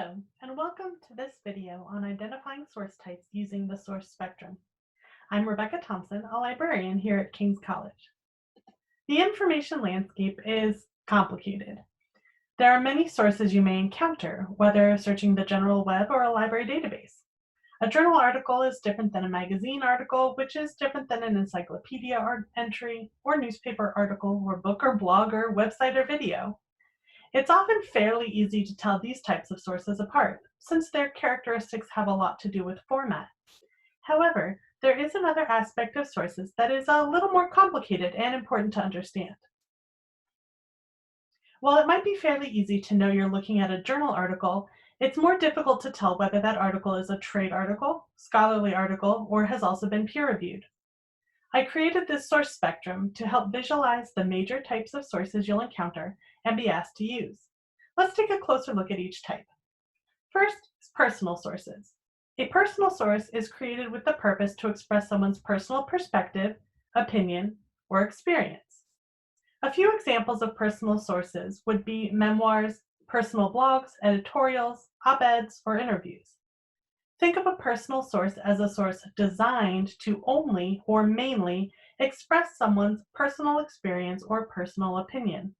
Hello, and welcome to this video on identifying source types using the source spectrum. I'm Rebecca Thompson, a librarian here at King's College. The information landscape is complicated. There are many sources you may encounter, whether searching the general web or a library database. A journal article is different than a magazine article, which is different than an encyclopedia entry, or newspaper article, or book or blog or website or video. It's often fairly easy to tell these types of sources apart, since their characteristics have a lot to do with format. However, there is another aspect of sources that is a little more complicated and important to understand. While it might be fairly easy to know you're looking at a journal article, it's more difficult to tell whether that article is a trade article, scholarly article, or has also been peer-reviewed. I created this source spectrum to help visualize the major types of sources you'll encounter and be asked to use. Let's take a closer look at each type. First is personal sources. A personal source is created with the purpose to express someone's personal perspective, opinion, or experience. A few examples of personal sources would be memoirs, personal blogs, editorials, op-eds, or interviews. Think of a personal source as a source designed to only or mainly express someone's personal experience or personal opinion.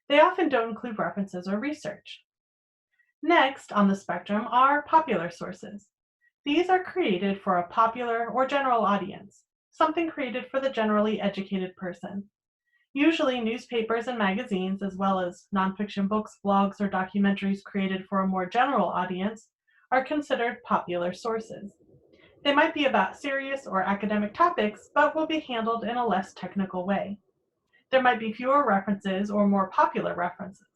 They often don't include references or research. Next on the spectrum are popular sources. These are created for a popular or general audience, something created for the generally educated person. Usually newspapers and magazines, as well as nonfiction books, blogs, or documentaries created for a more general audience, are considered popular sources. They might be about serious or academic topics, but will be handled in a less technical way. There might be fewer references or more popular references.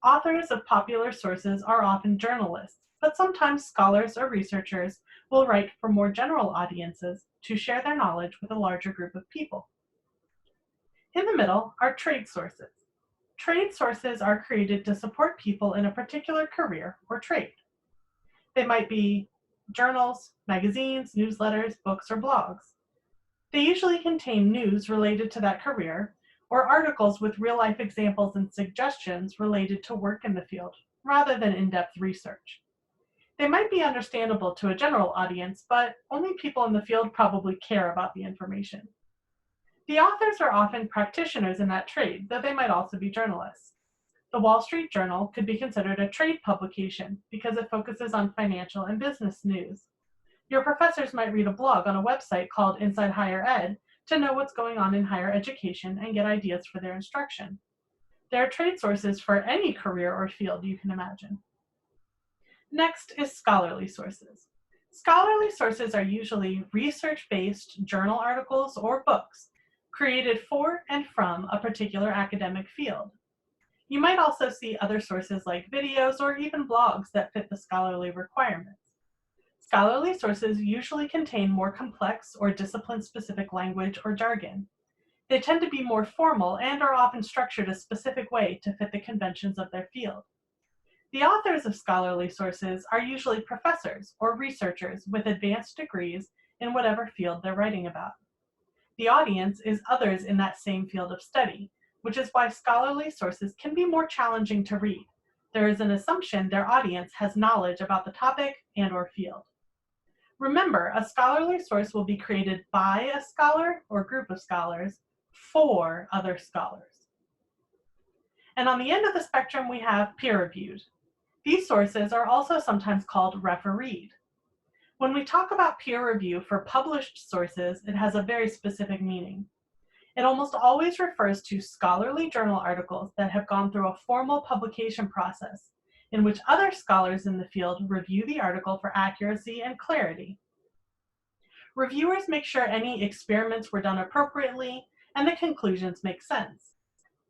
Authors of popular sources are often journalists, but sometimes scholars or researchers will write for more general audiences to share their knowledge with a larger group of people. In the middle are trade sources. Trade sources are created to support people in a particular career or trade. They might be journals, magazines, newsletters, books, or blogs. They usually contain news related to that career or articles with real-life examples and suggestions related to work in the field, rather than in-depth research. They might be understandable to a general audience, but only people in the field probably care about the information. The authors are often practitioners in that trade, though they might also be journalists. The Wall Street Journal could be considered a trade publication because it focuses on financial and business news. Your professors might read a blog on a website called Inside Higher Ed to know what's going on in higher education and get ideas for their instruction. There are trade sources for any career or field you can imagine. Next is scholarly sources. Scholarly sources are usually research-based journal articles or books created for and from a particular academic field. You might also see other sources like videos or even blogs that fit the scholarly requirements. Scholarly sources usually contain more complex or discipline-specific language or jargon. They tend to be more formal and are often structured a specific way to fit the conventions of their field. The authors of scholarly sources are usually professors or researchers with advanced degrees in whatever field they're writing about. The audience is others in that same field of study, which is why scholarly sources can be more challenging to read. There is an assumption their audience has knowledge about the topic and/or field. Remember, a scholarly source will be created by a scholar or group of scholars for other scholars. And on the end of the spectrum, we have peer-reviewed. These sources are also sometimes called refereed. When we talk about peer review for published sources, it has a very specific meaning. It almost always refers to scholarly journal articles that have gone through a formal publication process in which other scholars in the field review the article for accuracy and clarity. Reviewers make sure any experiments were done appropriately and the conclusions make sense.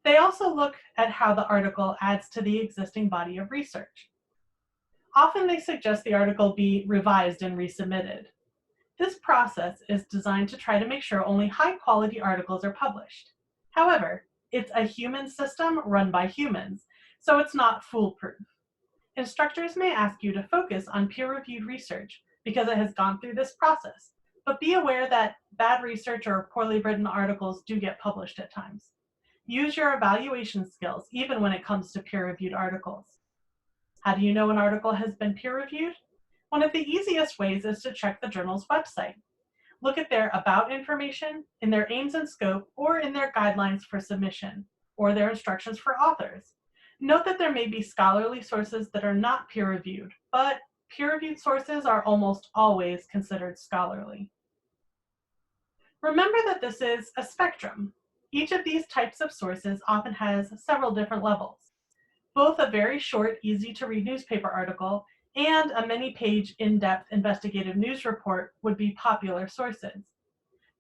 They also look at how the article adds to the existing body of research. Often they suggest the article be revised and resubmitted. This process is designed to try to make sure only high-quality articles are published. However, it's a human system run by humans, so it's not foolproof. Instructors may ask you to focus on peer-reviewed research because it has gone through this process, but be aware that bad research or poorly written articles do get published at times. Use your evaluation skills even when it comes to peer-reviewed articles. How do you know an article has been peer-reviewed? One of the easiest ways is to check the journal's website. Look at their about information, in their aims and scope, or in their guidelines for submission, or their instructions for authors. Note that there may be scholarly sources that are not peer-reviewed, but peer-reviewed sources are almost always considered scholarly. Remember that this is a spectrum. Each of these types of sources often has several different levels. Both a very short, easy to read newspaper article and a many-page in-depth investigative news report would be popular sources.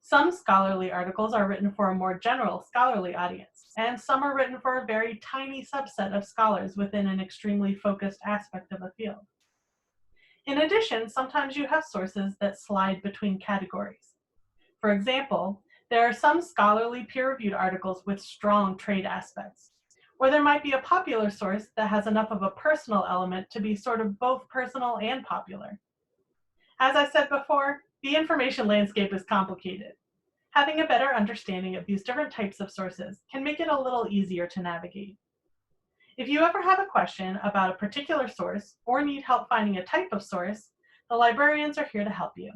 Some scholarly articles are written for a more general scholarly audience, and some are written for a very tiny subset of scholars within an extremely focused aspect of a field. In addition, sometimes you have sources that slide between categories. For example, there are some scholarly peer-reviewed articles with strong trade aspects, or there might be a popular source that has enough of a personal element to be sort of both personal and popular. As I said before, the information landscape is complicated. Having a better understanding of these different types of sources can make it a little easier to navigate. If you ever have a question about a particular source or need help finding a type of source, the librarians are here to help you.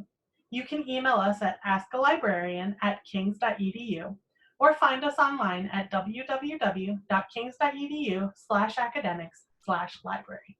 You can email us at askalibrarian@kings.edu or find us online at www.kings.edu/academics/library.